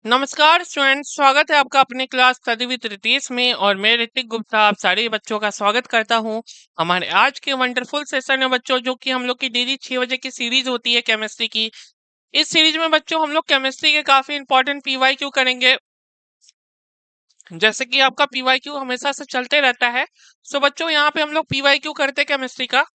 नमस्कार स्टूडेंट्स, स्वागत है आपका अपने क्लास स्टडी विद रितेश में। और मैं ऋतिक गुप्ता आप सारे बच्चों का स्वागत करता हूं हमारे आज के वंडरफुल सेशन में बच्चों, जो कि हम लोग की डेली 6 बजे की सीरीज होती है केमिस्ट्री की। इस सीरीज में बच्चों हम लोग केमिस्ट्री के काफी इंपॉर्टेंट पीवाईक्यू करेंगे। जैसे कि आपका पीवाईक्यू हमेशा से चलते रहता है। सो बच्चों यहाँ पे हम लोग पीवाईक्यू करते हैं केमिस्ट्री का।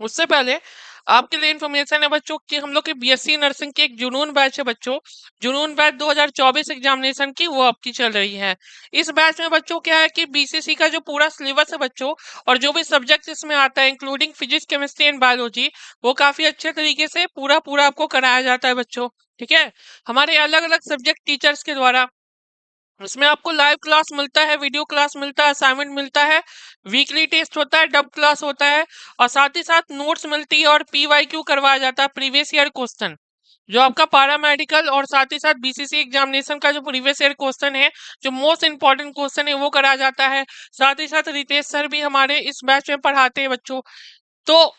उससे पहले आपके लिए इन्फॉर्मेशन है बच्चों कि हम लोग की बीएससी नर्सिंग की एक जुनून बैच है बच्चों। जुनून बैच 2024 एग्जामिनेशन की वो आपकी चल रही है। इस बैच में बच्चों क्या है कि बीसीसी का जो पूरा सिलेबस है बच्चों, और जो भी सब्जेक्ट इसमें आता है including physics chemistry and biology, वो काफी अच्छे तरीके से पूरा पूरा आपको कराया जाता है बच्चों। ठीक है, हमारे अलग अलग सब्जेक्ट टीचर्स के द्वारा। इसमें आपको लाइव क्लास मिलता है, वीडियो क्लास मिलता है, असाइनमेंट मिलता है, वीकली टेस्ट होता है, डब क्लास होता है, और साथ ही साथ नोट्स मिलती है और पीवाईक्यू करवाया जाता है, प्रीवियस ईयर क्वेश्चन जो आपका पैरामेडिकल और साथ ही साथ बीसीसी एग्जामिनेशन का जो प्रीवियस ईयर क्वेश्चन है, जो मोस्ट इंपॉर्टेंट क्वेश्चन है, वो कराया जाता है। साथ ही साथ रितेश सर भी हमारे इस बैच में पढ़ाते हैं बच्चों। तो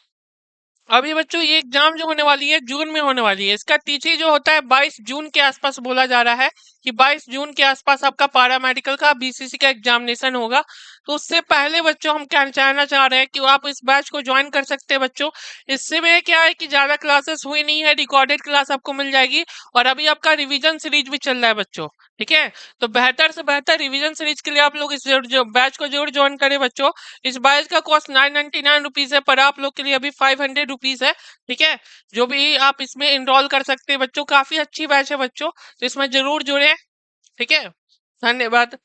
अभी बच्चों ये एग्जाम जो होने वाली है जून में होने वाली है। इसका तिथि जो होता है 22 जून के आसपास बोला जा रहा है कि 22 जून के आसपास आपका पैरामेडिकल का बीसीसी का एग्जामिनेशन होगा। तो उससे पहले बच्चों हम क्या कहना चाह रहे हैं कि आप इस बैच को ज्वाइन कर सकते हैं बच्चों। इससे में क्या है कि ज्यादा क्लासेस हुई नहीं है, रिकॉर्डेड क्लास आपको मिल जाएगी, और अभी आपका रिवीजन सीरीज भी चल रहा है बच्चों। ठीक है, तो बेहतर से बेहतर रिवीजन सीरीज के लिए आप लोग इस जो बैच को जरूर ज्वाइन करें बच्चों। इस बैच का कॉस्ट 999 रुपीज है, पर आप लोग के लिए अभी 500 रुपीज है। ठीक है, जो भी आप इसमें इनरोल कर सकते हैं बच्चों। काफी अच्छी बैच है बच्चों, तो इसमें जरूर जुड़े। ठीक है, धन्यवाद।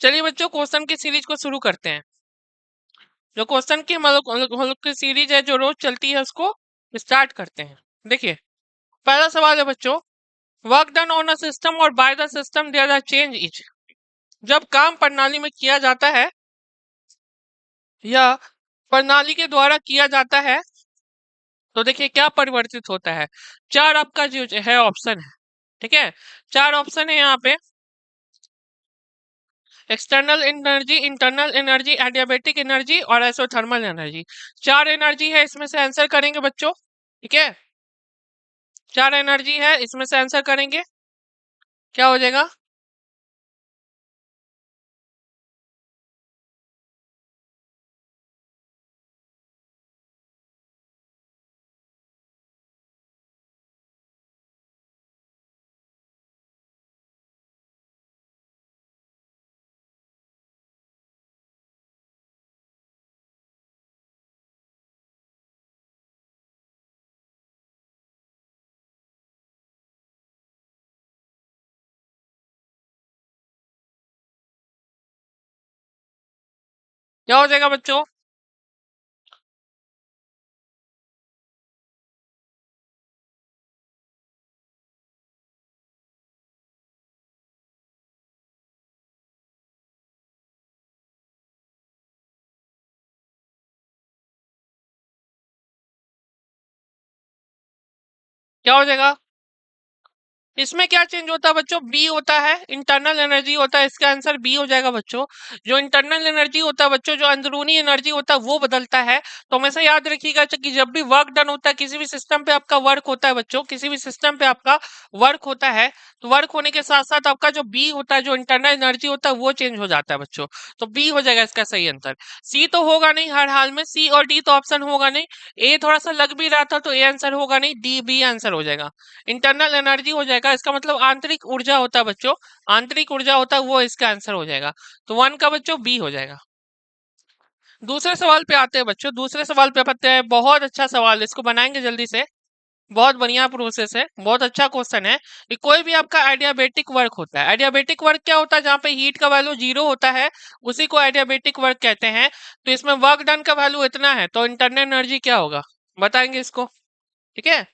चलिए बच्चों, क्वेश्चन की सीरीज को शुरू करते हैं। जो क्वेश्चन की हम लोग की सीरीज है जो रोज चलती है, उसको स्टार्ट करते हैं। देखिए, पहला सवाल है बच्चों, work done on a system और by the system there are change each. जब काम प्रणाली में किया जाता है या प्रणाली के द्वारा किया जाता है, तो देखिए क्या परिवर्तित होता है। चार आपका जो है ऑप्शन है। ठीक है, चार ऑप्शन है यहाँ पे। External energy, internal energy, adiabatic energy और एसोथर्मल एनर्जी। चार एनर्जी है, इसमें से आंसर करेंगे बच्चों। ठीक है, चार एनर्जी है, इसमें से आंसर करेंगे, क्या हो जाएगा। क्या हो जाएगा बच्चों। क्या हो जाएगा, इसमें क्या चेंज होता है बच्चों, बी होता है, इंटरनल एनर्जी होता है। इसका आंसर बी हो जाएगा बच्चों। जो इंटरनल एनर्जी होता है बच्चों, जो अंदरूनी एनर्जी होता है, वो बदलता है। तो हमेशा याद रखिएगा कि जब भी वर्क डन होता है, किसी भी सिस्टम पे आपका वर्क होता है बच्चों, किसी भी सिस्टम पे आपका वर्क होता है, तो वर्क होने के साथ साथ आपका जो बी होता है, जो इंटरनल एनर्जी होता है, वो चेंज हो जाता है बच्चों। तो बी हो जाएगा इसका सही आंसर। सी तो होगा नहीं हर हाल में, सी और डी तो ऑप्शन होगा नहीं। ए थोड़ा सा लग भी रहा था, तो ए आंसर होगा नहीं, डी बी आंसर हो जाएगा। इंटरनल एनर्जी हो जाएगा, इसका मतलब आंतरिक ऊर्जा होता है बच्चों, आंतरिक ऊर्जा होता है, वो इसका आंसर हो जाएगा। तो वन का बच्चों बी हो जाएगा। दूसरे सवाल पे आते हैं बच्चों, दूसरे सवाल पे आते हैं। बहुत अच्छा सवाल, इसको बनाएंगे जल्दी से। बहुत बढ़िया प्रोसेस है, बहुत अच्छा क्वेश्चन है कि कोई भी आपका एडियाबेटिक वर्क होता है। एडियाबेटिक वर्क क्या होता है, जहाँ पे हीट का वैल्यू 0 होता है, उसी को एडियाबेटिक वर्क कहते हैं। तो इसमें वर्क डन का वैल्यू इतना है, तो इंटरनल एनर्जी क्या होगा, बताएंगे इसको। ठीक है,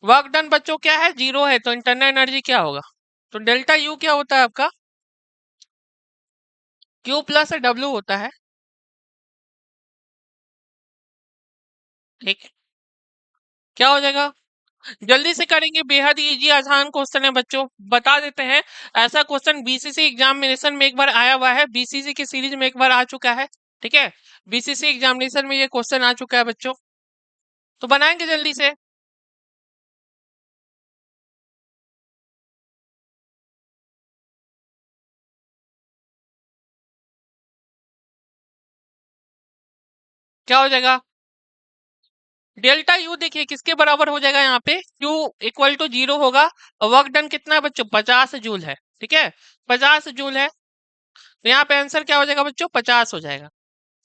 वर्क डन बच्चों क्या है, 0 है, तो इंटरनल एनर्जी क्या होगा। तो डेल्टा यू क्या होता है आपका, क्यू प्लस डब्ल्यू होता है। ठीक है, क्या हो जाएगा, जल्दी से करेंगे, बेहद इजी आसान क्वेश्चन है बच्चों, बता देते हैं। ऐसा क्वेश्चन बीसीसी एग्जामिनेशन में एक बार आया हुआ है, बीसीसी की सीरीज में एक बार आ चुका है। ठीक है, बीसीसी एग्जामिनेशन में ये क्वेश्चन आ चुका है बच्चों, तो बनाएंगे जल्दी से। क्या हो जाएगा? डेल्टा यू देखिए किसके बराबर हो जाएगा यहाँ पे, क्यू इक्वल टू 0 होगा। और वर्क डन कितना है बच्चों, 50 जूल है। ठीक है, 50 जूल है। तो यहाँ पे आंसर क्या हो जाएगा बच्चों, 50 हो जाएगा।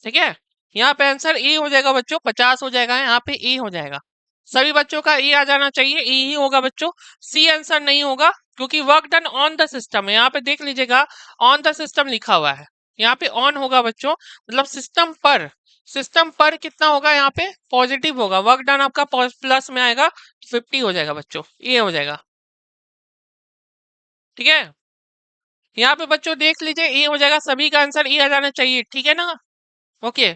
ठीक है, यहाँ पे आंसर ई हो जाएगा बच्चों, 50 हो जाएगा, यहाँ पे ई हो जाएगा। सभी बच्चों का ई आ जाना चाहिए, ई ही होगा बच्चों। सी आंसर नहीं होगा, क्योंकि work done on the system है। यहाँ पे देख लीजिएगा, ऑन द सिस्टम लिखा हुआ है। यहाँ पे ऑन होगा बच्चों, मतलब सिस्टम पर। सिस्टम पर कितना होगा, यहाँ पे पॉजिटिव होगा। वर्क डन आपका प्लस में आएगा, 50 हो जाएगा बच्चों, ये हो जाएगा। ठीक है, यहाँ पे बच्चों देख लीजिए, ये हो जाएगा, सभी का आंसर ये आ जाना चाहिए। ठीक है ना? ओके,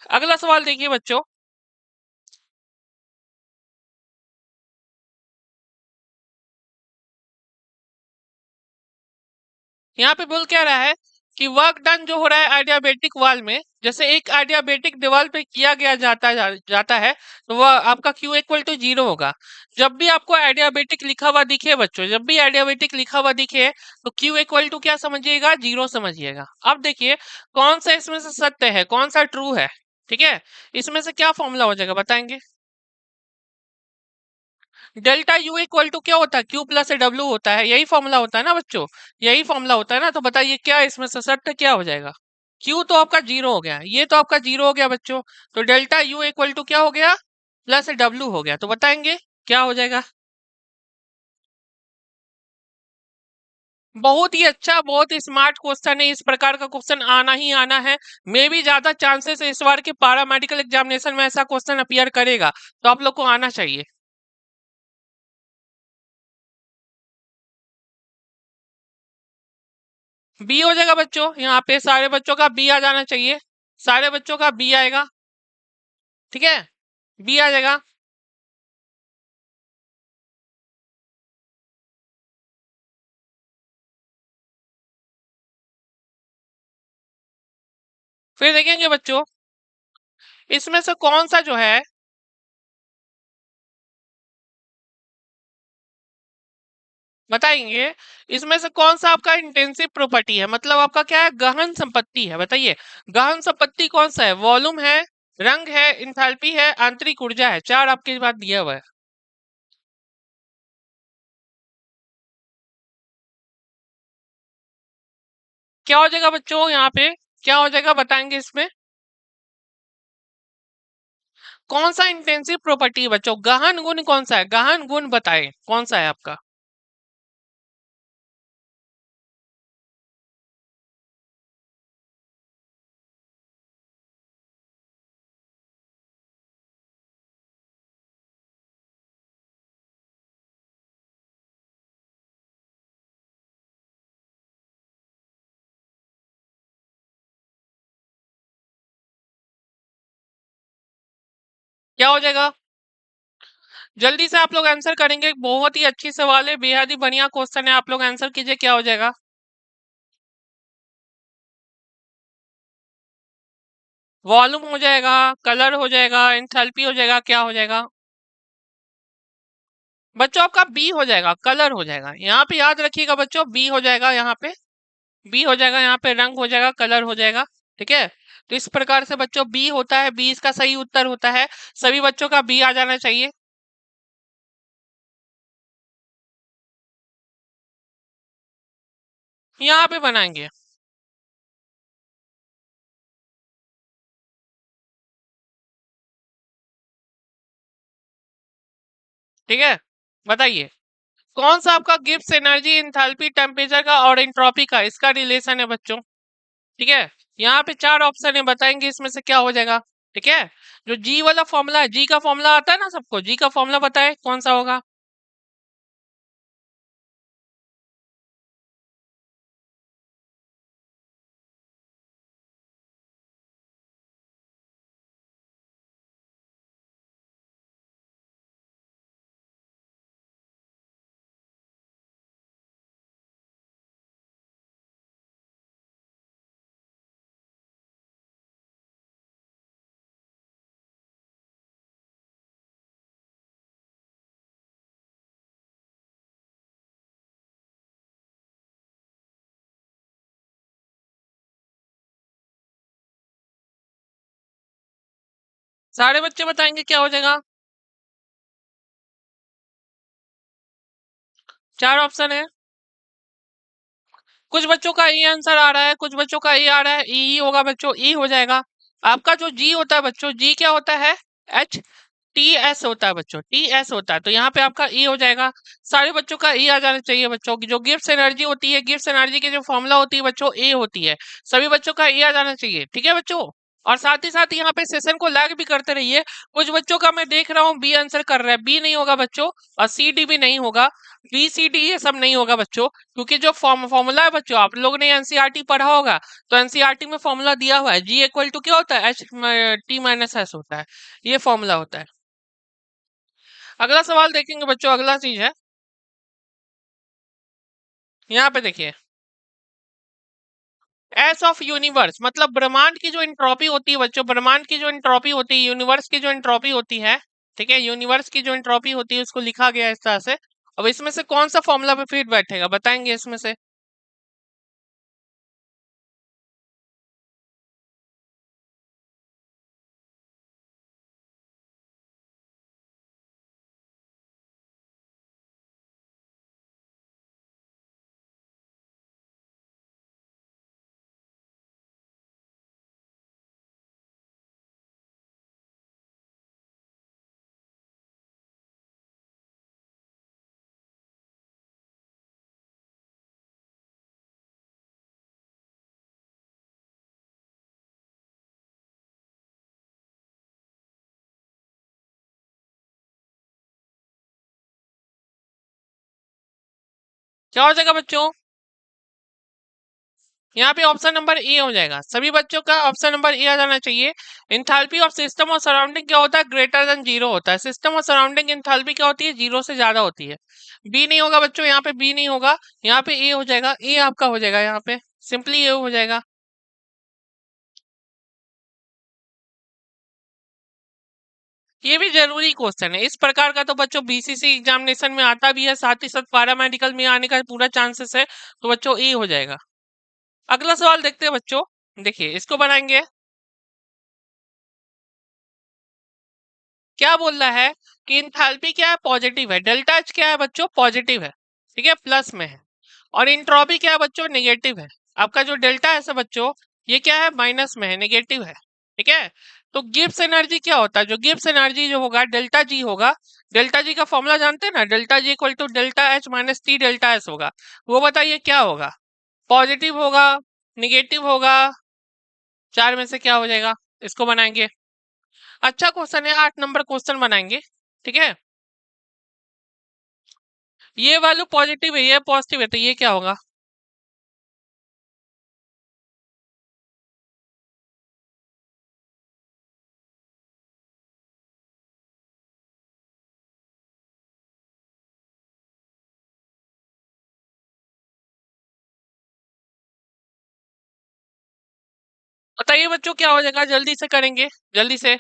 अगला सवाल देखिए बच्चों। यहाँ पे बोल क्या रहा है कि वर्क डन जो हो रहा है आइडियाबेटिक वाल में, जैसे एक आइडियाबेटिक दीवार पे किया गया जाता है, तो वह आपका क्यू इक्वल टू 0 होगा। जब भी आपको आइडियाबेटिक लिखा हुआ दिखे बच्चों, जब भी आइडियाबेटिक लिखा हुआ दिखे, तो क्यू इक्वल टू क्या समझिएगा, 0 समझिएगा। अब देखिए कौन सा इसमें से सत्य है, कौन सा ट्रू है। ठीक है, इसमें से क्या फॉर्मूला हो जाएगा बताएंगे? डेल्टा यू इक्वल टू क्या होता है, क्यू प्लस डब्ल्यू होता है, यही फॉर्मूला होता है ना बच्चों, यही फॉर्मूला होता है ना। तो बताइए क्या इसमें सशर्त क्या हो जाएगा? क्यू तो आपका 0 हो गया, ये तो आपका 0 हो गया बच्चों। तो डेल्टा यू इक्वल टू क्या हो गया, प्लस डब्ल्यू हो गया। तो बताएंगे क्या हो जाएगा? बहुत ही अच्छा, बहुत ही स्मार्ट क्वेश्चन है। इस प्रकार का क्वेश्चन आना ही आना है। मे भी ज्यादा चांसेस इस बार के पारा मेडिकल एग्जामिनेशन में ऐसा क्वेश्चन अपीयर करेगा, तो आप लोग को आना चाहिए। बी हो जाएगा बच्चों, यहाँ पे सारे बच्चों का बी आ जाना चाहिए, सारे बच्चों का बी आएगा। ठीक है, बी आ जाएगा। फिर देखेंगे बच्चों, इसमें से कौन सा जो है, बताएंगे इसमें से कौन सा आपका इंटेंसिव प्रॉपर्टी है, मतलब आपका क्या है, गहन संपत्ति है। बताइए गहन संपत्ति कौन सा है, वॉल्यूम है, रंग है, इंथैल्पी है, आंतरिक ऊर्जा है। चार आपके पास दिया हुआ है। क्या हो जाएगा बच्चों, यहाँ पे क्या हो जाएगा बताएंगे इसमें? कौन सा इंटेंसिव प्रॉपर्टी है बच्चों, गहन गुण कौन सा है, गहन गुण बताए कौन सा है आपका? क्या हो जाएगा? जल्दी से आप लोग आंसर करेंगे, बहुत ही अच्छी सवाल है, बेहद ही बढ़िया क्वेश्चन है। आप लोग आंसर कीजिए, क्या हो जाएगा? वॉल्यूम हो जाएगा, कलर हो जाएगा, एंथैल्पी हो जाएगा, क्या हो जाएगा बच्चों? आपका बी हो जाएगा, कलर हो जाएगा। यहाँ पे याद रखिएगा बच्चों, बी हो जाएगा, यहाँ पे बी हो जाएगा, यहाँ पे रंग हो जाएगा, कलर हो जाएगा। ठीक है, तो इस प्रकार से बच्चों बी होता है, बी इसका सही उत्तर होता है। सभी बच्चों का बी आ जाना चाहिए। यहाँ पे बनाएंगे। ठीक है, बताइए कौन सा आपका गिब्स एनर्जी, इंथैल्पी, टेम्परेचर का और एंट्रोपी का इसका रिलेशन है बच्चों? ठीक है, यहाँ पे चार ऑप्शन है, बताएंगे इसमें से क्या हो जाएगा। ठीक है, जो जी वाला फॉर्मूला है, जी का फॉर्मूला आता है ना सबको, जी का फॉर्मूला बताए कौन सा होगा? सारे बच्चे बताएंगे क्या हो जाएगा। चार ऑप्शन है। कुछ बच्चों का ई आंसर आ रहा है, कुछ बच्चों का ई आ रहा है, ई होगा बच्चों, ई हो जाएगा। आपका जो जी होता है बच्चों, जी क्या होता है, एच टी एस होता है बच्चों, टी एस होता है, तो यहाँ पे आपका ई हो जाएगा। सारे बच्चों का ई आ जाना चाहिए बच्चों की। जो गिब्स एनर्जी होती है, गिब्स एनर्जी की जो फॉर्मूला होती है बच्चों, ए होती है। सभी बच्चों का ई आ जाना चाहिए, ठीक है बच्चों। और साथ ही साथ यहाँ पे सेशन को लैग भी करते रहिए। कुछ बच्चों का मैं देख रहा हूँ बी आंसर कर रहा है, बी नहीं होगा बच्चों, और सी डी भी नहीं होगा, बी सी डी ये सब नहीं होगा बच्चों। क्योंकि जो फॉर्मूला है बच्चों, आप लोगों ने एनसीईआरटी पढ़ा होगा, तो एनसीईआरटी में फॉर्मूला दिया हुआ है, जी इक्वल टू क्या होता है, एच टी माइनस एस होता है, ये फॉर्मूला होता है। अगला सवाल देखेंगे बच्चों, अगला चीज है, यहाँ पे देखिए, एस ऑफ यूनिवर्स मतलब ब्रह्मांड की जो इंट्रॉपी होती है बच्चों, ब्रह्मांड की जो इंट्रॉपी होती है, यूनिवर्स की जो इंट्रॉपी होती है, ठीक है, यूनिवर्स की जो इंट्रॉपी होती है उसको लिखा गया है इस तरह से। अब इसमें से कौन सा फॉर्मूला पे फिट बैठेगा, बताएंगे इसमें से। क्या हो जाएगा बच्चों, यहाँ पे ऑप्शन नंबर ए हो जाएगा, सभी बच्चों का ऑप्शन नंबर ए आ जाना चाहिए। इंथैल्पी ऑफ सिस्टम और सराउंडिंग क्या होता है, ग्रेटर देन जीरो होता है। सिस्टम और सराउंडिंग इंथैल्पी क्या होती है, जीरो से ज्यादा होती है। बी नहीं होगा बच्चों, यहाँ पे बी नहीं होगा, यहाँ पे ए हो जाएगा, ए आपका हो जाएगा, यहाँ पे सिंपली ए हो जाएगा। ये भी जरूरी क्वेश्चन है, इस प्रकार का तो बच्चों बीसीसी एग्जामिनेशन में आता भी है, साथ ही साथ पैरा मेडिकल में आने का पूरा चांसेस है, तो बच्चों ए हो जाएगा। अगला सवाल देखते हैं बच्चों, देखिए इसको बनाएंगे। क्या बोल रहा है कि इंथैल्पी क्या है, पॉजिटिव है, डेल्टा एच क्या है बच्चों, पॉजिटिव है, ठीक है, प्लस में है। और इंट्रॉपी क्या है बच्चों, नेगेटिव है। आपका जो डेल्टा है बच्चों, ये क्या है, माइनस में है, नेगेटिव है, ठीक है। तो गिब्स एनर्जी क्या होता है, जो गिब्स एनर्जी जो होगा डेल्टा जी होगा। डेल्टा जी का फॉर्मूला जानते हैं ना, delta G equal to delta H minus T delta S होगा। वो बताइए क्या होगा, पॉजिटिव होगा, निगेटिव होगा, चार में से क्या हो जाएगा। इसको बनाएंगे, अच्छा क्वेश्चन है, 8 नंबर क्वेश्चन बनाएंगे, ठीक है। ये वाला पॉजिटिव है, ये पॉजिटिव है, तो ये क्या होगा। बताइए बच्चों क्या हो जाएगा, जल्दी से करेंगे, जल्दी से।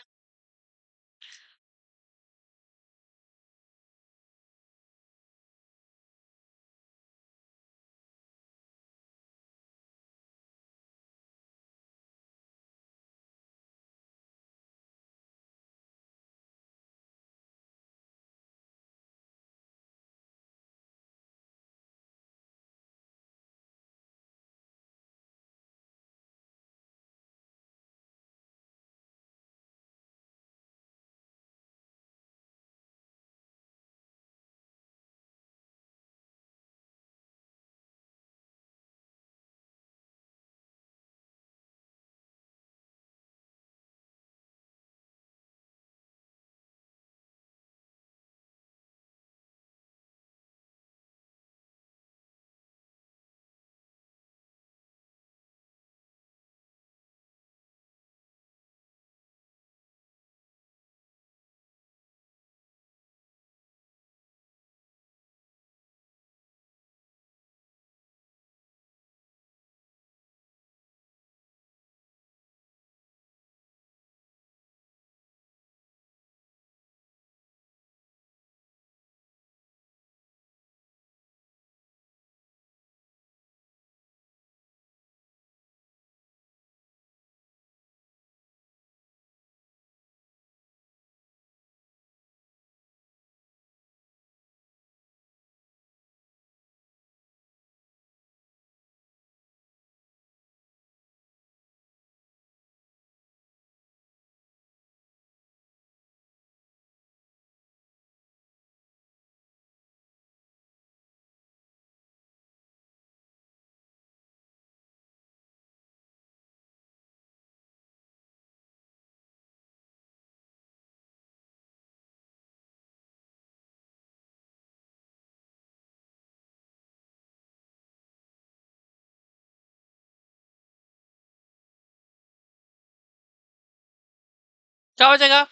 क्या हो जाएगा,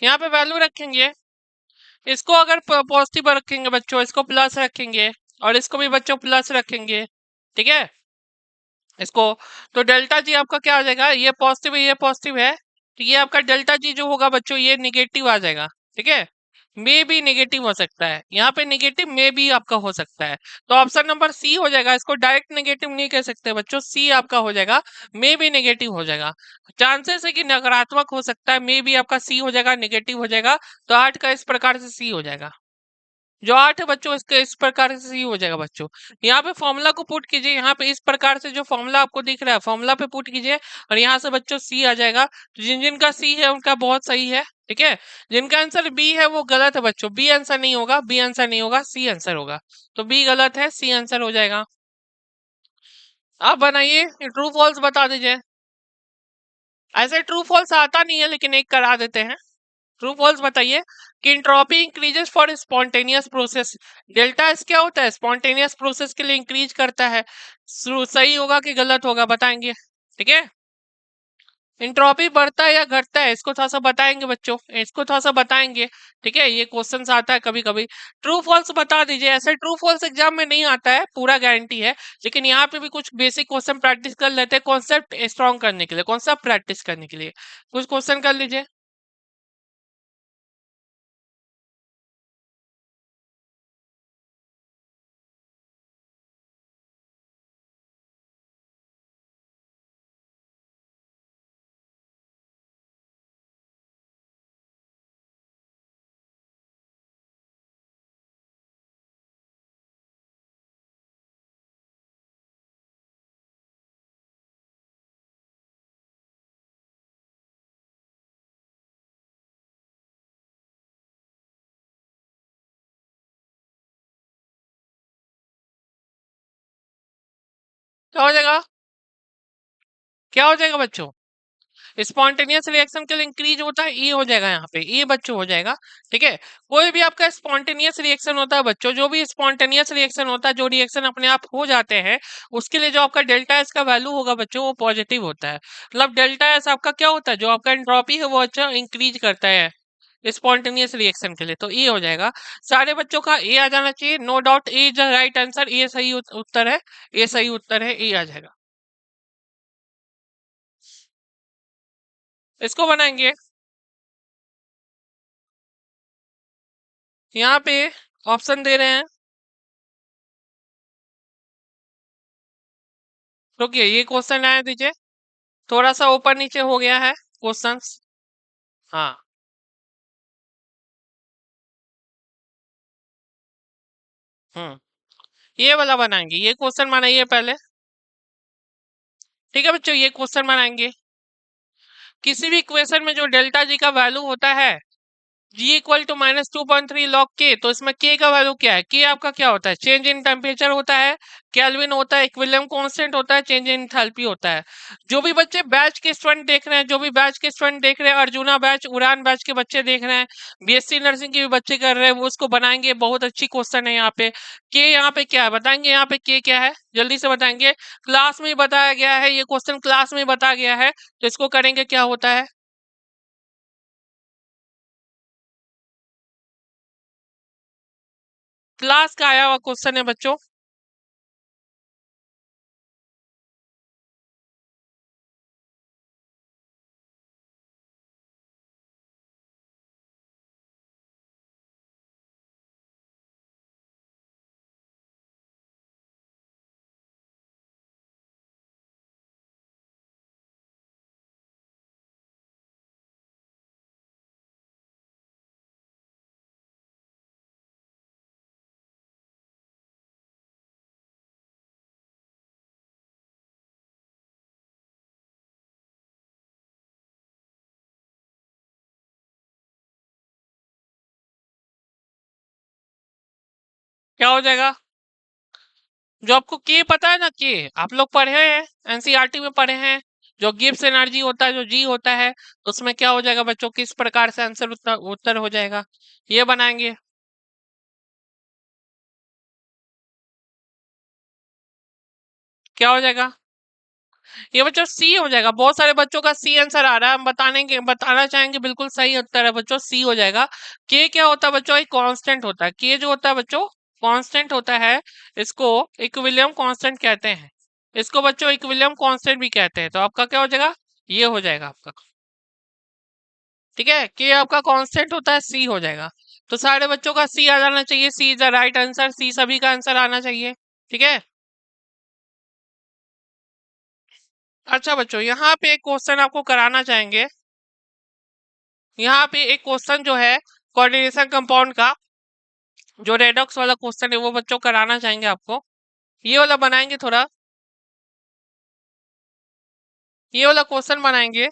यहाँ पे वैल्यू रखेंगे, इसको अगर पॉजिटिव रखेंगे बच्चों, इसको प्लस रखेंगे, और इसको भी बच्चों प्लस रखेंगे, ठीक है इसको, तो डेल्टा जी आपका क्या आ जाएगा, ये पॉजिटिव है ये पॉजिटिव है, तो ये आपका डेल्टा जी जो होगा बच्चों ये निगेटिव आ जाएगा, ठीक है, मे भी नेगेटिव हो सकता है, यहाँ पे नेगेटिव मे भी आपका हो सकता है, तो ऑप्शन नंबर सी हो जाएगा, इसको डायरेक्ट नेगेटिव नहीं कह सकते बच्चों, सी आपका हो जाएगा, मे भी नेगेटिव हो जाएगा, चांसेस है कि नकारात्मक हो सकता है, मे भी आपका सी हो जाएगा, नेगेटिव हो जाएगा, तो 8 का इस प्रकार से सी हो जाएगा, जो 8 है बच्चों इसके इस प्रकार से ही हो जाएगा बच्चों, यहाँ पे फॉर्मूला को पुट कीजिए, यहाँ पे इस प्रकार से जो फॉर्मूला आपको दिख रहा है फॉर्मूला पे पुट कीजिए, और यहाँ से बच्चों सी आ जाएगा, तो जिन जिनका सी है उनका बहुत सही है, ठीक है, जिनका आंसर बी है वो गलत है बच्चों, बी आंसर नहीं होगा, बी आंसर नहीं होगा, सी आंसर होगा, तो बी गलत है, सी आंसर हो जाएगा। आप बनाइए, ट्रू फॉल्स बता दीजिए, ऐसे ट्रू फॉल्स आता नहीं है लेकिन एक करा देते हैं, ट्रू फॉल्स बताइए कि entropy increases for spontaneous process, delta S क्या होता है, स्पॉन्टेनियस प्रोसेस के लिए इंक्रीज करता है, सही होगा कि गलत होगा बताएंगे, ठीक है, एंट्रोपी बढ़ता है या घटता है इसको थोड़ा सा बताएंगे बच्चों, इसको थोड़ा सा बताएंगे, ठीक है, ये क्वेश्चन आता है कभी कभी, ट्रू फॉल्स बता दीजिए, ऐसे ट्रू फॉल्स एग्जाम में नहीं आता है पूरा गारंटी है, लेकिन यहाँ पे भी कुछ बेसिक क्वेश्चन प्रैक्टिस कर लेते हैं, कॉन्सेप्ट स्ट्रॉन्ग करने के लिए, कॉन्सेप्ट प्रैक्टिस करने के लिए कुछ क्वेश्चन कर लीजिए। क्या हो जाएगा, क्या हो जाएगा बच्चों, स्पॉन्टेनियस रिएक्शन के लिए इंक्रीज होता है, ई हो जाएगा, यहाँ पे ई बच्चों हो जाएगा, ठीक है, कोई भी आपका स्पॉन्टेनियस रिएक्शन होता है बच्चों, जो भी स्पॉन्टेनियस रिएक्शन होता है, जो रिएक्शन अपने आप हो जाते हैं, उसके लिए जो आपका डेल्टा एस का वैल्यू होगा बच्चों वो पॉजिटिव होता है, मतलब डेल्टा एस आपका क्या होता है, जो आपका एंट्रोपी है वो अच्छा इंक्रीज करता है स्पॉन्टेनियस रिएक्शन के लिए, तो ये हो जाएगा, सारे बच्चों का ए आ जाना चाहिए, no doubt A is the right answer, ये सही उत्तर है, ये सही उत्तर है, ए आ जाएगा, इसको बनाएंगे, यहाँ पे ऑप्शन दे रहे हैं, रुकिए ये क्वेश्चन आया दीजिए, थोड़ा सा ऊपर नीचे हो गया है क्वेश्चंस, हाँ, ये वाला बनाएंगे, ये क्वेश्चन बनाइए पहले, ठीक है बच्चों, ये क्वेश्चन बनाएंगे, किसी भी इक्वेशन में जो डेल्टा जी का वैल्यू होता है जी इक्वल टू -2.3 लॉग के, तो इसमें के का वैल्यू क्या है, के आपका क्या होता है, चेंज इन टेम्परेचर होता है, केल्विन होता है, इक्विलिब्रियम कांस्टेंट होता है, चेंज इन एंथैल्पी होता है, जो भी बच्चे बैच के स्टूडेंट देख रहे हैं, जो भी बैच के स्टूडेंट देख रहे हैं, अर्जुना बैच उड़ान बैच के बच्चे देख रहे हैं, बीएससी नर्सिंग के भी बच्चे कर रहे हैं, वो उसको बनाएंगे, बहुत अच्छी क्वेश्चन है यहाँ पे, के यहाँ पे क्या है बताएंगे, यहाँ पे के क्या है जल्दी से बताएंगे, क्लास में ही बताया गया है, ये क्वेश्चन क्लास में बताया गया है, तो इसको करेंगे क्या होता है, क्लास का आया हुआ क्वेश्चन है बच्चों, क्या हो जाएगा, जो आपको के पता है ना, के आप लोग पढ़े हैं, एनसीईआरटी में पढ़े हैं, जो गिब्स एनर्जी होता है, जो जी होता है, उसमें क्या हो जाएगा बच्चों, किस प्रकार से आंसर उत्तर उत्तर हो जाएगा, ये बनाएंगे, क्या हो जाएगा, ये बच्चों सी हो जाएगा। बहुत सारे बच्चों का सी आंसर आ रहा है, हम बताना चाहेंगे बिल्कुल सही उत्तर है बच्चों, सी हो जाएगा। के क्या होता है बच्चों? एक कांस्टेंट होता है। के जो होता है बच्चों कांस्टेंट होता है, इसको इक्विलिब्रियम कांस्टेंट कहते हैं। इसको बच्चों इक्विलिब्रियम कांस्टेंट भी कहते हैं। तो आपका क्या हो जाएगा? ये हो जाएगा आपका। ठीक है, के आपका कांस्टेंट होता है, सी हो जाएगा। तो सारे बच्चों का सी आ जाना चाहिए। सी इज द राइट आंसर। सी सभी का आंसर आना चाहिए। ठीक है। अच्छा बच्चों, यहाँ पे एक क्वेश्चन आपको कराना चाहेंगे। यहाँ पे एक क्वेश्चन जो है कोऑर्डिनेशन कंपाउंड का, जो रेडॉक्स वाला क्वेश्चन है, वो बच्चों कराना चाहेंगे आपको। ये वाला बनाएंगे थोड़ा, ये वाला क्वेश्चन बनाएंगे।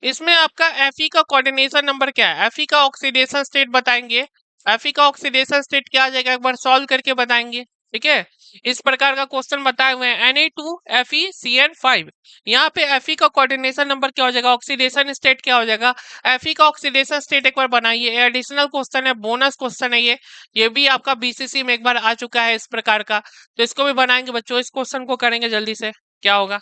इसमें आपका Fe का कोऑर्डिनेशन नंबर क्या है? Fe का ऑक्सीडेशन स्टेट बताएंगे। Fe का ऑक्सीडेशन स्टेट क्या आ जाएगा, एक बार सॉल्व करके बताएंगे। ठीक है, इस प्रकार का क्वेश्चन बताए हुए हैं। Na2FeCN5। यहाँ पे Fe का कोऑर्डिनेशन नंबर क्या हो जाएगा, ऑक्सीडेशन स्टेट क्या हो जाएगा? Fe का ऑक्सीडेशन स्टेट एक बार बनाइए। एडिशनल क्वेश्चन है, बोनस क्वेश्चन है ये भी आपका बीसीसी में एक बार आ चुका है इस प्रकार का। तो इसको भी बनाएंगे बच्चों, इस क्वेश्चन को करेंगे जल्दी से। क्या होगा,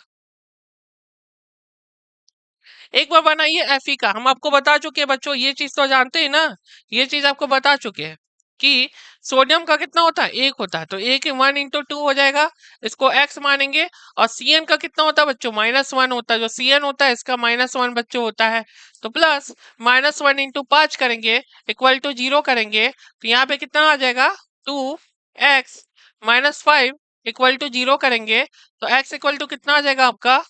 एक बार बनाइए एफी का। हम आपको बता चुके हैं बच्चों, ये चीज तो जानते हैं ना, ये चीज आपको बता चुके हैं कि सोडियम का कितना होता है, एक होता है। तो एक 1 into 2 हो जाएगा, इसको एक्स मानेंगे। और सीएन का कितना होता है बच्चों, -1 होता है। जो सीएन होता है इसका -1 बच्चों होता है। तो प्लस -1 into 5 करेंगे, इक्वल टू 0 करेंगे। तो यहाँ पे कितना आ जाएगा, 2x-5 इक्वल टू 0 करेंगे। तो x इक्वल टू कितना आ जाएगा आपका,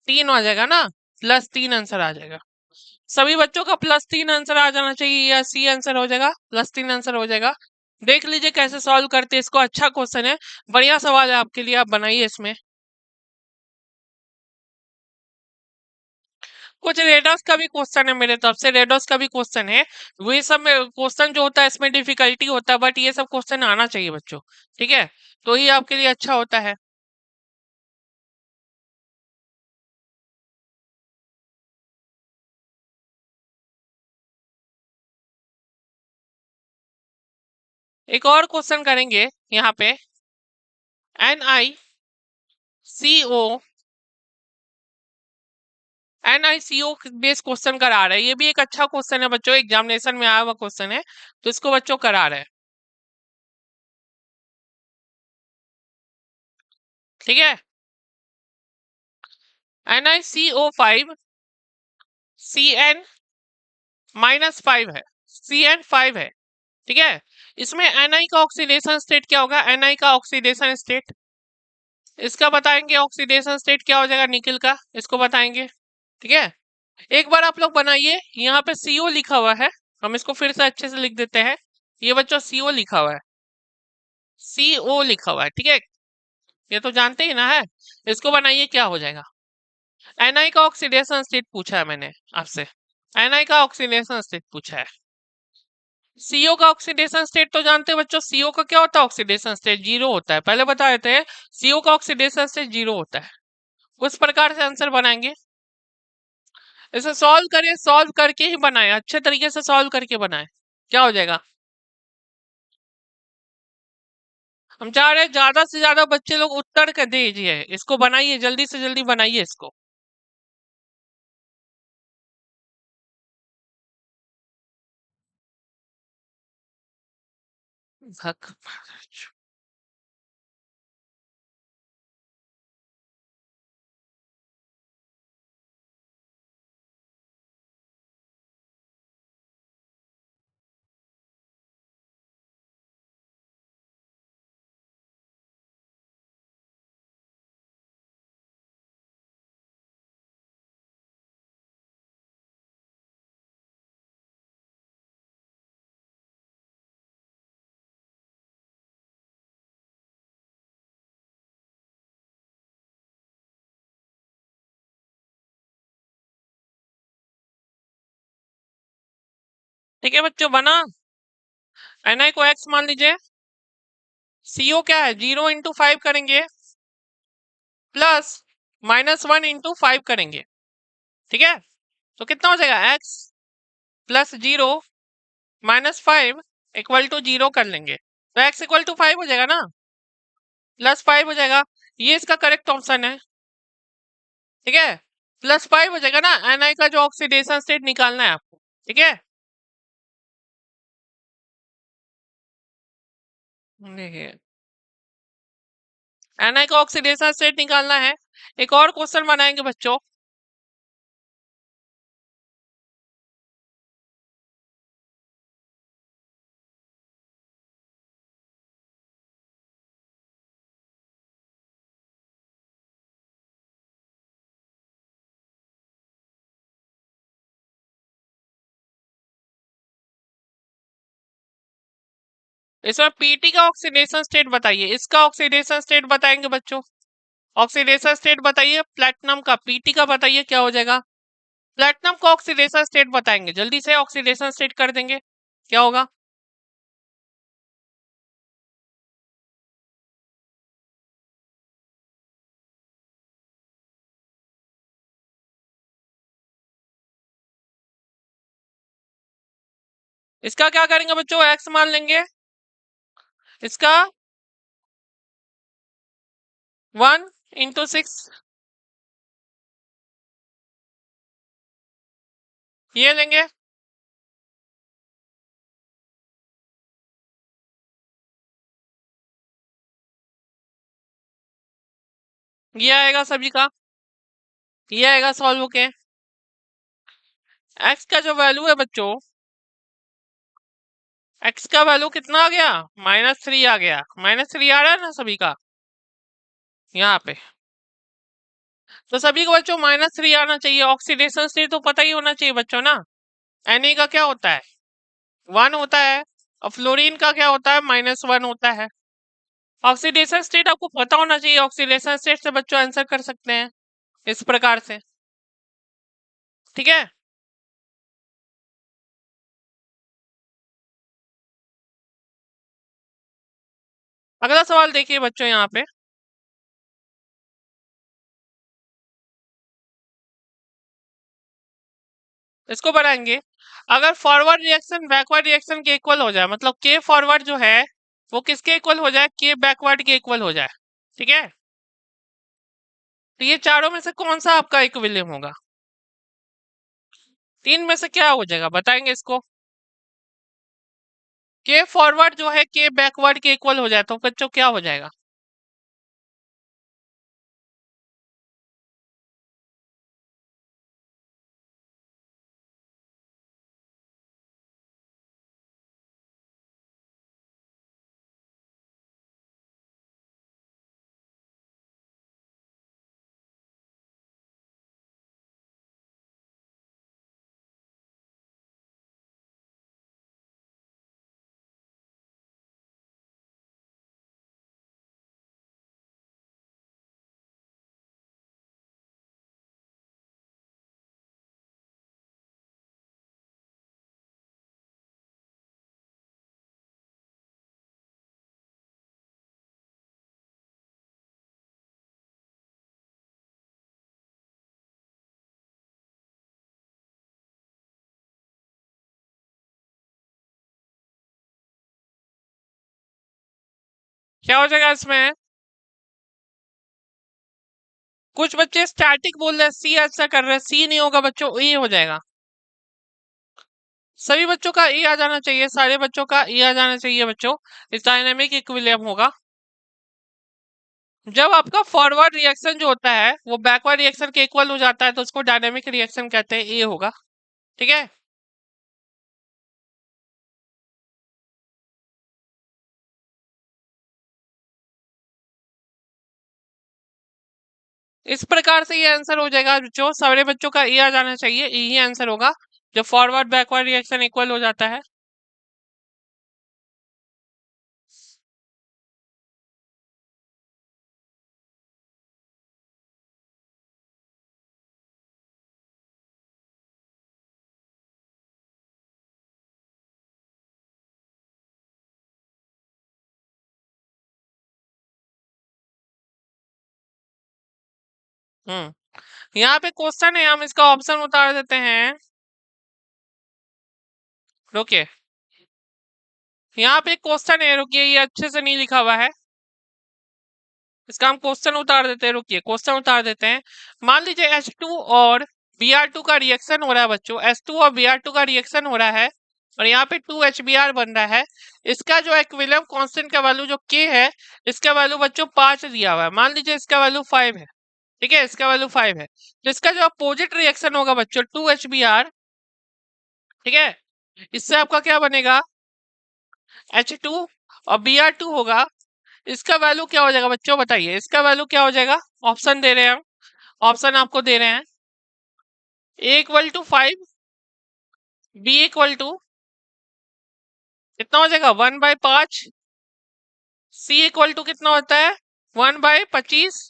3 आ जाएगा ना, +3 आंसर आ जाएगा। सभी बच्चों का +3 आंसर आ जाना चाहिए, या सी आंसर हो जाएगा, +3 आंसर हो जाएगा। देख लीजिए कैसे सॉल्व करते हैं इसको। अच्छा क्वेश्चन है, बढ़िया सवाल है आपके लिए, आप बनाइए इसमें। कुछ रेडॉस का भी क्वेश्चन है मेरे तरफ से, रेडॉस का भी क्वेश्चन है। वही सब में क्वेश्चन जो होता है इसमें डिफिकल्टी होता है, बट ये सब क्वेश्चन आना चाहिए बच्चों। ठीक है, तो ये आपके लिए अच्छा होता है। एक और क्वेश्चन करेंगे यहाँ पे। NiCO NiCO बेस्ड क्वेश्चन करा रहा है। ये भी एक अच्छा क्वेश्चन है बच्चों, एग्जामिनेशन में आया हुआ क्वेश्चन है। तो इसको बच्चों करा रहे हैं। ठीक है, NiCO5 CN-5 है, CN5 है। ठीक है, इसमें Ni का ऑक्सीडेशन स्टेट क्या होगा, Ni का ऑक्सीडेशन स्टेट, इसका बताएंगे। ऑक्सीडेशन स्टेट क्या हो जाएगा निकेल का, इसको बताएंगे। ठीक है, एक बार आप लोग बनाइए। यहाँ पे CO लिखा हुआ है, हम इसको फिर से अच्छे से लिख देते हैं। ये बच्चों CO लिखा हुआ है, CO लिखा हुआ है। ठीक है, ये तो जानते ही ना है। इसको बनाइए, क्या हो जाएगा। Ni का ऑक्सीडेशन स्टेट पूछा है मैंने आपसे, Ni का ऑक्सीडेशन स्टेट पूछा है। CO का ऑक्सीडेशन स्टेट तो जानते हैं बच्चों, CO का क्या होता है ऑक्सीडेशन स्टेट, 0 होता है। पहले बताए थे, CO का ऑक्सीडेशन स्टेट 0 होता है। उस प्रकार से आंसर बनाएंगे। इसे सॉल्व करें, सॉल्व करके ही बनाए, अच्छे तरीके से सॉल्व करके बनाए। क्या हो जाएगा, हम चाह रहे हैं ज्यादा से ज्यादा बच्चे लोग उत्तर कर दीजिए। इसको बनाइए, जल्दी से जल्दी बनाइए इसको। भक- ठीक है बच्चों, बना। Ni को x मान लीजिए। CO क्या है, 0 into 5 करेंगे, प्लस -1 into 5 करेंगे। ठीक है, तो कितना हो जाएगा, एक्स प्लस 0 - 5 इक्वल टू 0 कर लेंगे, तो एक्स इक्वल टू 5 हो जाएगा ना, +5 हो जाएगा। ये इसका करेक्ट ऑप्शन है, ठीक है। +5 हो जाएगा ना, एनआई का जो ऑक्सीडेशन स्टेट निकालना है आपको, ठीक है। देखिए, एनआई का ऑक्सीडेशन स्टेट निकालना है। एक और क्वेश्चन बनाएंगे बच्चों। इसमें पीटी का ऑक्सीडेशन स्टेट बताइए, इसका ऑक्सीडेशन स्टेट बताएंगे बच्चों। ऑक्सीडेशन स्टेट बताइए प्लैटिनम का, पीटी का बताइए क्या हो जाएगा। प्लैटिनम का ऑक्सीडेशन स्टेट बताएंगे, जल्दी से ऑक्सीडेशन स्टेट कर देंगे, क्या होगा। इसका क्या करेंगे बच्चों, एक्स मान लेंगे, इसका 1 × 6 ये लेंगे, ये आएगा सभी का, ये आएगा सॉल्व के। एक्स का जो वैल्यू है बच्चों, एक्स का वैल्यू कितना आ गया, -3 आ गया, -3 आ रहा है ना सभी का यहाँ पे। तो सभी को बच्चों -3 आना चाहिए। ऑक्सीडेशन स्टेट तो पता ही होना चाहिए बच्चों ना। Na का क्या होता है, 1 होता है, और फ्लोरीन का क्या होता है, -1 होता है। ऑक्सीडेशन स्टेट आपको पता होना चाहिए, ऑक्सीडेशन स्टेट से बच्चों आंसर कर सकते हैं इस प्रकार से, ठीक है। अगला सवाल देखिए बच्चों यहाँ पे, इसको बनाएंगे। अगर फॉरवर्ड रिएक्शन बैकवर्ड रिएक्शन के इक्वल हो जाए, मतलब के फॉरवर्ड जो है वो किसके इक्वल हो जाए, के बैकवर्ड के इक्वल हो जाए, ठीक है। तो ये चारों में से कौन सा आपका इक्विलिब्रियम होगा, तीन में से क्या हो जाएगा बताएंगे इसको। के फॉरवर्ड जो है के बैकवर्ड के इक्वल हो जाए तो बच्चों क्या हो जाएगा। क्या हो जाएगा इसमें, कुछ बच्चे स्टैटिक बोल रहे हैं, सी ऐसा कर रहे हैं, सी नहीं होगा बच्चों, ए हो जाएगा। सभी बच्चों का ए आ जाना चाहिए, सारे बच्चों का ए आ जाना चाहिए बच्चों। इस डायनेमिक इक्विलिब्रियम होगा जब आपका फॉरवर्ड रिएक्शन जो होता है वो बैकवर्ड रिएक्शन के इक्वल हो जाता है, तो उसको डायनेमिक रिएक्शन कहते हैं, ए होगा, ठीक है। इस प्रकार से ये आंसर हो जाएगा बच्चों, सारे बच्चों का ए आ जाना चाहिए, यही आंसर होगा जब फॉरवर्ड बैकवर्ड रिएक्शन इक्वल हो जाता है। हम्म यहाँ पे क्वेश्चन है, हम इसका ऑप्शन उतार देते हैं। रुकिए, यहाँ पे क्वेश्चन है, रुकिए, ये अच्छे से नहीं लिखा हुआ है, इसका हम क्वेश्चन उतार देते हैं। रुकिए, क्वेश्चन उतार देते हैं। मान लीजिए H2 और Br2 का रिएक्शन हो रहा है बच्चों, H2 और Br2 का रिएक्शन हो रहा है, और यहाँ पे 2HBr बन रहा है। इसका जो इक्विलिब्रियम कांस्टेंट का वैल्यू जो K है, इसका वैल्यू बच्चों 5 दिया हुआ है। मान लीजिए इसका वैल्यू 5 है, ठीक है, इसका वैल्यू 5 है, तो इसका जो अपोजिट रिएक्शन होगा बच्चों 2HBr, ठीक है, इससे आपका क्या बनेगा, H2 और Br2 होगा। इसका वैल्यू क्या हो जाएगा बच्चों, बताइए, इसका वैल्यू क्या हो जाएगा। ऑप्शन दे रहे हैं हम, ऑप्शन आपको दे रहे हैं। A equal to 5, B equal to कितना हो जाएगा 1/5, सी इक्वल टू कितना होता है 1/25,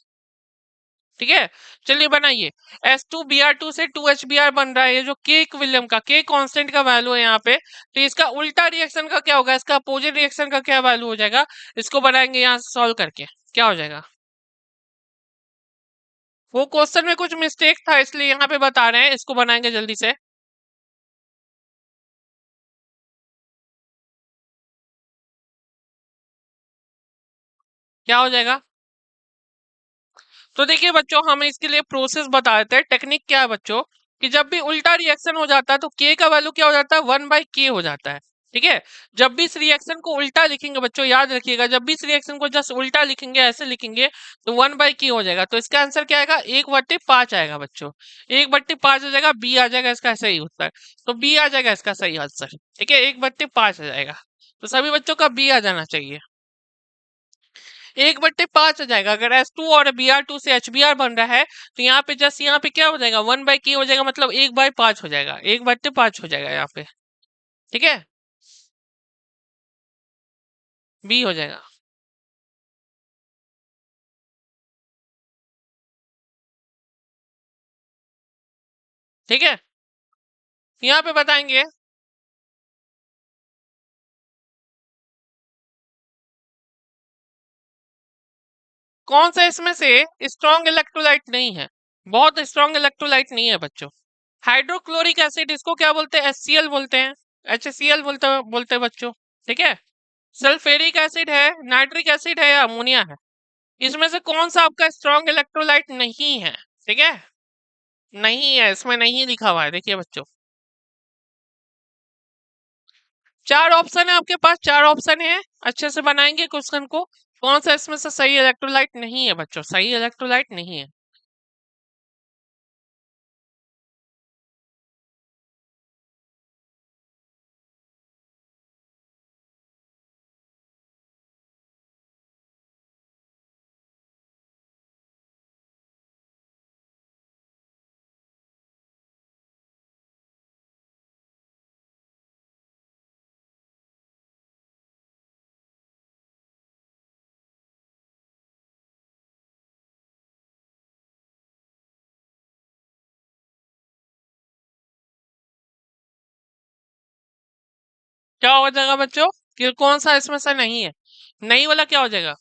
ठीक है। चलिए बनाइए, S2Br2 से 2HBr बन रहा है, ये जो के इक्विलिब्रियम का, के कांस्टेंट का वैल्यू है यहाँ पे, तो इसका उल्टा रिएक्शन का क्या होगा, इसका अपोजिट रिएक्शन का क्या वैल्यू हो जाएगा। इसको बनाएंगे यहाँ से सॉल्व करके, क्या हो जाएगा। वो क्वेश्चन में कुछ मिस्टेक था, इसलिए यहाँ पे बता रहे हैं, इसको बनाएंगे जल्दी से। क्या हो जाएगा, तो देखिए बच्चों, हम इसके लिए प्रोसेस बता देते हैं। टेक्निक क्या है बच्चों, कि जब भी उल्टा रिएक्शन हो जाता है तो के का वैल्यू क्या हो जाता है 1/k हो जाता है, ठीक है। जब भी इस रिएक्शन को उल्टा लिखेंगे बच्चों, याद रखिएगा, जब भी इस रिएक्शन को जस्ट उल्टा लिखेंगे, ऐसे लिखेंगे, तो 1/k हो जाएगा। तो इसका आंसर क्या आएगा, 1/5 आएगा बच्चों, 1/5 आ जाएगा, बी आ जाएगा इसका सही उत्तर। तो बी आ जाएगा इसका सही आंसर, ठीक है, 1/5 आ जाएगा। तो सभी बच्चों का बी आ जाना चाहिए, 1/5 आ जाएगा। अगर S2 और Br2 से HBr बन रहा है, तो यहाँ पे जस्ट यहाँ पे क्या हो जाएगा 1/k हो जाएगा, मतलब 1/5 हो जाएगा, 1/5 हो जाएगा यहाँ पे, ठीक है, बी हो जाएगा, ठीक है। यहाँ पे बताएंगे कौन सा इसमें से स्ट्रॉन्ग इलेक्ट्रोलाइट नहीं है, बहुत स्ट्रॉन्ग इलेक्ट्रोलाइट नहीं है बच्चों। हाइड्रोक्लोरिक एसिड, इसको क्या बोलते हैं, HCl बोलते हैं, HCl बोलते हैं बच्चों, ठीक है। सल्फ्यूरिक एसिड है, नाइट्रिक एसिड है, या अमोनिया है, इसमें से कौन सा आपका स्ट्रॉन्ग इलेक्ट्रोलाइट नहीं है, ठीक है, नहीं है, इसमें नहीं लिखा हुआ है। देखिए बच्चों, चार ऑप्शन है आपके पास, चार ऑप्शन है, अच्छे से बनाएंगे क्वेश्चन को। कौन सा इसमें से सही इलेक्ट्रोलाइट नहीं है बच्चों, सही इलेक्ट्रोलाइट नहीं है। क्या हो जाएगा बच्चों, कि कौन सा इसमें से नहीं है, नहीं वाला क्या हो जाएगा।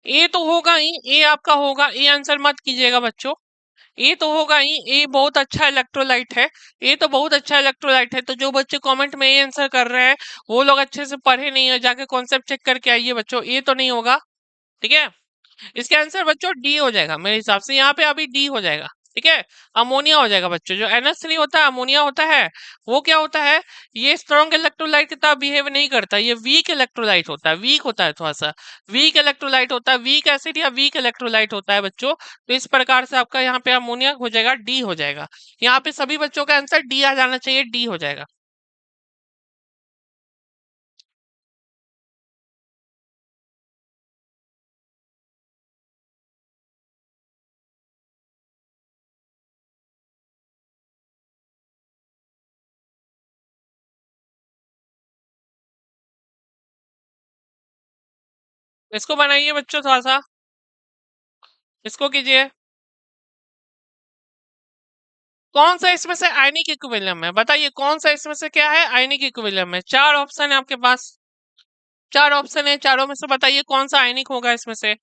ए तो होगा ही, ए आपका होगा, ए आंसर मत कीजिएगा बच्चों, ए तो होगा ही, ए बहुत अच्छा इलेक्ट्रोलाइट है, ए तो बहुत अच्छा इलेक्ट्रोलाइट है। तो जो बच्चे कमेंट में ए आंसर कर रहे हैं, वो लोग अच्छे से पढ़े नहीं है, जाके कॉन्सेप्ट चेक करके आइए बच्चों, ए तो नहीं होगा, ठीक है। इसका आंसर बच्चों डी हो जाएगा, मेरे हिसाब से यहाँ पे अभी डी हो जाएगा, ठीक है। अमोनिया हो जाएगा बच्चों, जो NH3 होता है, अमोनिया होता है, वो क्या होता है, ये स्ट्रॉन्ग इलेक्ट्रोलाइट की तरह बिहेव नहीं करता, ये वीक इलेक्ट्रोलाइट होता है, वीक होता है, थोड़ा सा वीक इलेक्ट्रोलाइट होता है, वीक एसिड या वीक इलेक्ट्रोलाइट होता है बच्चों। तो इस प्रकार से आपका यहाँ पे अमोनिया हो जाएगा, डी हो जाएगा। यहाँ पे सभी बच्चों का आंसर डी आ जाना चाहिए, डी हो जाएगा। इसको बनाइए बच्चों, थोड़ा सा इसको कीजिए। कौन सा इसमें से आयनिक इक्विलिब्रियम है, बताइए कौन सा इसमें से क्या है आयनिक इक्विलिब्रियम है। चार ऑप्शन है आपके पास, चार ऑप्शन है, चारों में से बताइए कौन सा आयनिक होगा इसमें से।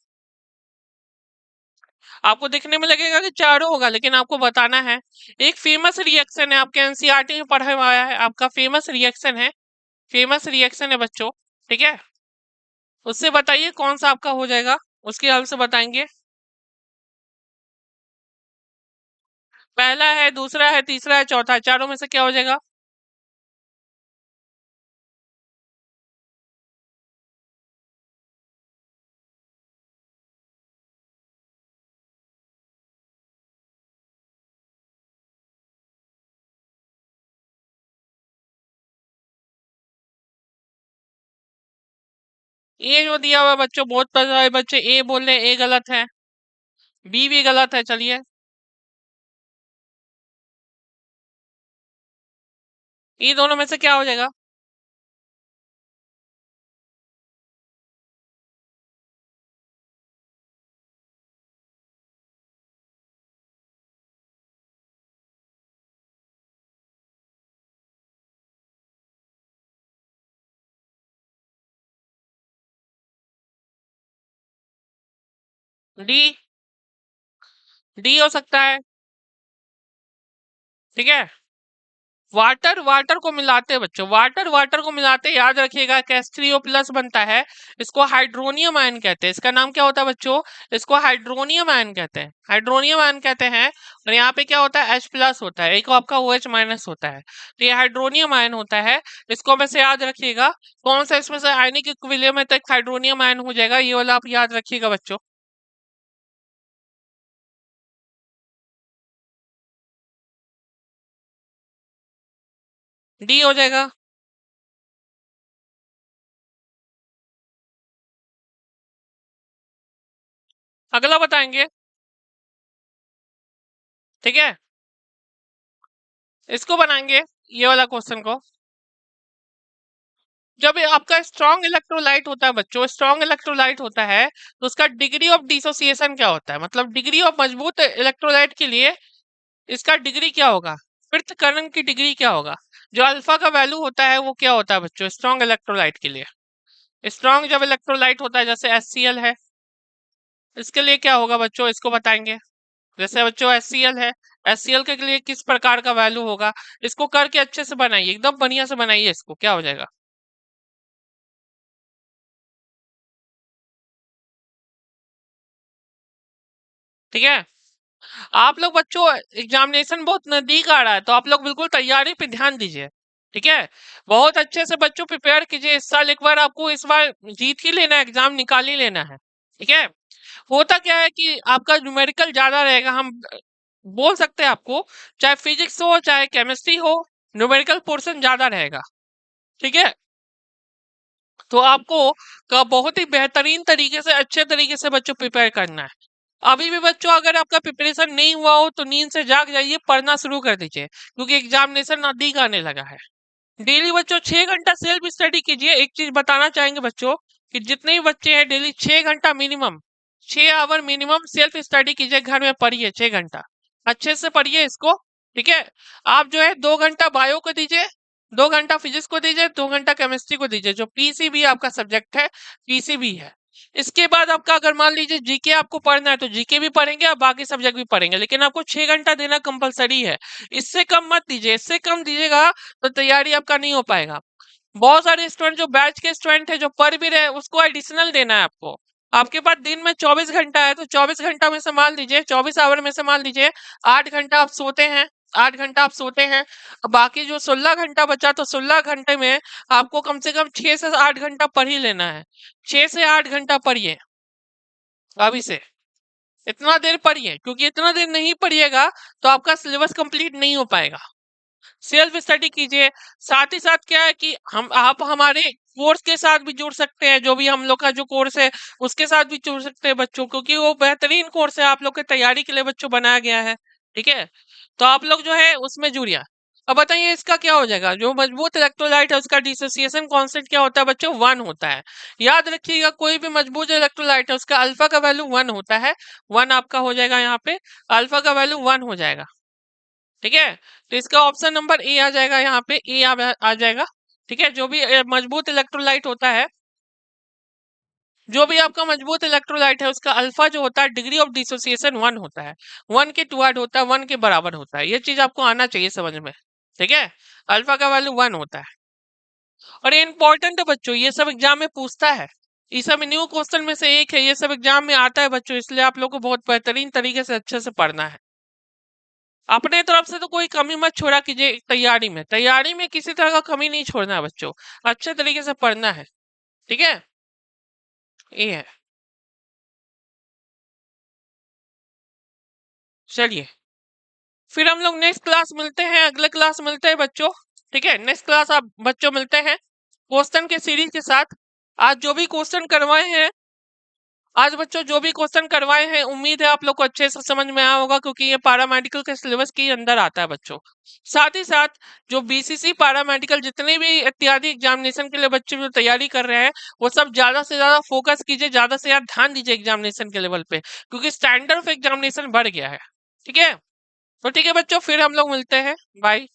आपको देखने में लगेगा कि चारों होगा, लेकिन आपको बताना है। एक फेमस रिएक्शन है, आपके एनसीईआरटी में पढ़ा हुआ है, आपका फेमस रिएक्शन है, फेमस रिएक्शन है बच्चों। ठीक है, उससे बताइए कौन सा आपका हो जाएगा, उसके हल से बताएंगे। पहला है, दूसरा है, तीसरा है, चौथा है, चारों में से क्या हो जाएगा। ए जो दिया हुआ है बच्चों, बहुत सारे बच्चे ए बोल रहे हैं, ए गलत है, बी भी गलत है। चलिए, ये दोनों में से क्या हो जाएगा। डी, डी हो सकता है। ठीक है, वाटर वाटर को मिलाते हैं बच्चों, वाटर वाटर को मिलाते, याद रखिएगा H3O प्लस बनता है, इसको हाइड्रोनियम आयन कहते हैं। इसका नाम क्या होता है बच्चों, इसको हाइड्रोनियम आयन कहते हैं, हाइड्रोनियम आयन कहते हैं। और यहाँ पे क्या होता है, H प्लस होता है, एक आपका OH माइनस होता है, तो ये हाइड्रोनियम आयन होता है। इसको में से याद रखिएगा, कौन सा इसमें से आयनिक इक्विलिब्रियम में तक हाइड्रोनियम आयन हो जाएगा, ये वाला आप याद रखिएगा बच्चों। डी हो जाएगा। अगला बताएंगे। ठीक है, इसको बनाएंगे, ये वाला क्वेश्चन को। जब ये आपका स्ट्रॉन्ग इलेक्ट्रोलाइट होता है बच्चों, स्ट्रॉन्ग इलेक्ट्रोलाइट होता है, तो उसका डिग्री ऑफ डिसोसिएशन क्या होता है, मतलब डिग्री ऑफ मजबूत इलेक्ट्रोलाइट के लिए इसका डिग्री क्या होगा, पृथक्करण की डिग्री क्या होगा। जो अल्फा का वैल्यू होता है वो क्या होता है बच्चों, स्ट्रॉन्ग इलेक्ट्रोलाइट के लिए। स्ट्रॉन्ग जब इलेक्ट्रोलाइट होता है, जैसे HCl है, इसके लिए क्या होगा बच्चों, इसको बताएंगे। जैसे बच्चों HCl है, HCl के लिए किस प्रकार का वैल्यू होगा, इसको करके अच्छे से बनाइए, एकदम बढ़िया से बनाइए, इसको क्या हो जाएगा। ठीक है, आप लोग बच्चों एग्जामिनेशन बहुत नजदीक आ रहा है, तो आप लोग बिल्कुल तैयारी पे ध्यान दीजिए। ठीक है, बहुत अच्छे से बच्चों प्रिपेयर कीजिए, इस साल एक बार आपको, इस बार जीत ही लेना है, एग्जाम निकाल ही लेना है। ठीक है, होता क्या है कि आपका न्यूमेरिकल ज्यादा रहेगा, हम बोल सकते हैं आपको, चाहे फिजिक्स हो चाहे केमिस्ट्री हो, न्यूमेरिकल पोर्शन ज्यादा रहेगा। ठीक है, तो आपको का बहुत ही बेहतरीन तरीके से, अच्छे तरीके से बच्चों प्रिपेयर करना है। अभी भी बच्चों अगर आपका प्रिपरेशन नहीं हुआ हो तो नींद से जाग जाइए, पढ़ना शुरू कर दीजिए, क्योंकि एग्जामिनेशन नजदीक आने लगा है। डेली बच्चों 6 घंटा सेल्फ स्टडी कीजिए। एक चीज बताना चाहेंगे बच्चों, कि जितने भी बच्चे हैं डेली 6 घंटा minimum, 6 hour minimum self study कीजिए, घर में पढ़िए 6 घंटा, अच्छे से पढ़िए इसको। ठीक है, आप जो है 2 घंटा बायो को दीजिए, 2 घंटा फिजिक्स को दीजिए, 2 घंटा केमिस्ट्री को दीजिए, जो पीसीबी आपका सब्जेक्ट है, पीसीबी है। इसके बाद आपका अगर मान लीजिए जीके आपको पढ़ना है, तो जीके भी पढ़ेंगे और बाकी सब्जेक्ट भी पढ़ेंगे, लेकिन आपको 6 घंटा देना कंपलसरी है। इससे कम मत दीजिए, इससे कम दीजिएगा तो तैयारी आपका नहीं हो पाएगा। बहुत सारे स्टूडेंट, जो बैच के स्टूडेंट है, जो पढ़ भी रहे, उसको एडिशनल देना है आपको। आपके पास दिन में 24 घंटा है, तो 24 घंटा में से मान लीजिए, 24 आवर में से मान लीजिए 8 घंटा आप सोते हैं, 8 घंटा आप सोते हैं, बाकी जो 16 घंटा बचा, तो 16 घंटे में आपको कम से कम 6 से 8 घंटा पढ़ ही लेना है। 6 से 8 घंटा पढ़िए अभी से, इतना देर पढ़िए, क्योंकि इतना देर नहीं पढ़िएगा तो आपका सिलेबस कंप्लीट नहीं हो पाएगा। सेल्फ स्टडी कीजिए। साथ ही साथ क्या है कि हम आप हमारे कोर्स के साथ भी जुड़ सकते हैं, जो भी हम लोग का जो कोर्स है उसके साथ भी जुड़ सकते हैं बच्चों, क्योंकि वो बेहतरीन कोर्स है, आप लोग की तैयारी के लिए बच्चों बनाया गया है। ठीक है, तो आप लोग जो है उसमें जुड़िए। अब बताइए इसका क्या हो जाएगा, जो मजबूत इलेक्ट्रोलाइट है उसका डिसोसिएशन कांस्टेंट क्या होता है बच्चों, 1 होता है। याद रखिएगा, कोई भी मजबूत इलेक्ट्रोलाइट है उसका अल्फा का वैल्यू 1 होता है, 1 आपका हो जाएगा, यहाँ पे अल्फा का वैल्यू 1 हो जाएगा। ठीक है, तो इसका ऑप्शन नंबर ए आ जाएगा, यहाँ पे ए आ जाएगा। ठीक है, जो भी मजबूत इलेक्ट्रोलाइट होता है, जो भी आपका मजबूत इलेक्ट्रोलाइट है उसका अल्फा जो होता है डिग्री ऑफ डिसोसिएशन 1 होता है, 1 के टुवर्ड होता है, 1 के बराबर होता है। ये चीज आपको आना चाहिए समझ में, ठीक है। अल्फा का वैल्यू 1 होता है और ये इंपॉर्टेंट है बच्चों, ये सब एग्जाम में पूछता है। ये सब न्यू क्वेश्चन में से एक है, ये सब एग्जाम में आता है बच्चों, इसलिए आप लोग को बहुत बेहतरीन तरीके से अच्छे से पढ़ना है। अपने तरफ से तो कोई कमी मत छोड़ा कीजिए, तैयारी में किसी तरह का कमी नहीं छोड़ना है बच्चों, अच्छे तरीके से पढ़ना है, ठीक है। ये है, चलिए फिर हम लोग नेक्स्ट क्लास मिलते हैं, अगले क्लास मिलते हैं बच्चों, ठीक है। नेक्स्ट क्लास आप बच्चों मिलते हैं क्वेश्चन के सीरीज के साथ। आज जो भी क्वेश्चन करवाए हैं, आज बच्चों जो भी क्वेश्चन करवाए हैं, उम्मीद है आप लोग को अच्छे से समझ में आया होगा, क्योंकि ये पैरामेडिकल के सिलेबस के अंदर आता है बच्चों। साथ ही साथ जो बीसीसी पैरामेडिकल जितने भी इत्यादि एग्जामिनेशन के लिए बच्चे जो तैयारी कर रहे हैं, वो सब ज्यादा से ज्यादा फोकस कीजिए, ज्यादा से ज्यादा ध्यान दीजिए एग्जामिनेशन के लेवल पे, क्योंकि स्टैंडर्ड ऑफ एग्जामिनेशन बढ़ गया है, ठीक है। तो ठीक है बच्चों, फिर हम लोग मिलते हैं, बाय।